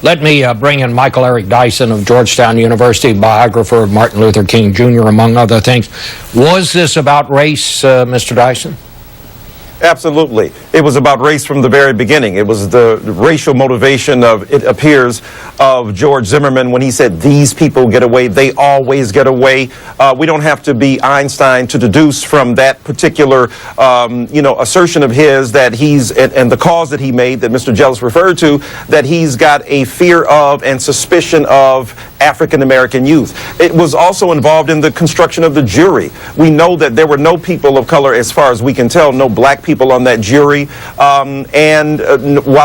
Let me bring in Michael Eric Dyson of Georgetown University, biographer of Martin Luther King Jr., among other things. Was this about race, Mr. Dyson? Absolutely. It was about race from the very beginning. It was the racial motivation of, it appears, of George Zimmerman when he said, "These people get away, they always get away." We don't have to be Einstein to deduce from that particular, assertion of his that he's, and the cause that he made that Mr. Jealous referred to, that he's got a fear of and suspicion of African-American youth. It was also involved in the construction of the jury. We know that there were no people of color, as far as we can tell, no black people on that jury. While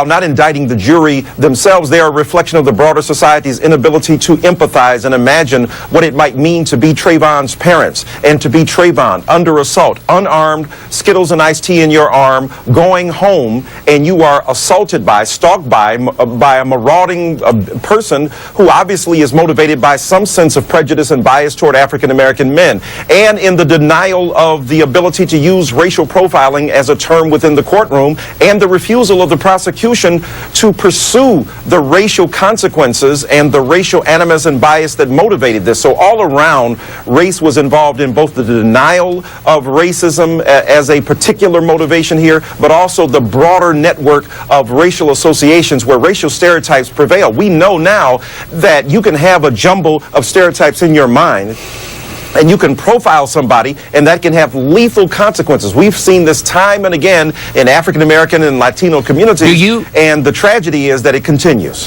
not indicting the jury themselves, they are a reflection of the broader society's inability to empathize and imagine what it might mean to be Trayvon's parents and to be Trayvon under assault, unarmed, Skittles and iced tea in your arm, going home, and you are assaulted by, stalked by a marauding person who obviously is motivated by some sense of prejudice and bias toward African-American men, and in the denial of the ability to use racial profiling as a term within the courtroom, and the refusal of the prosecution to pursue the racial consequences and the racial animus and bias that motivated this. So all around, race was involved in both the denial of racism as a particular motivation here, but also the broader network of racial associations where racial stereotypes prevail. We know now that you can have a jumble of stereotypes in your mind, and you can profile somebody, and that can have lethal consequences. We've seen this time and again in African American and Latino communities, and the tragedy is that it continues.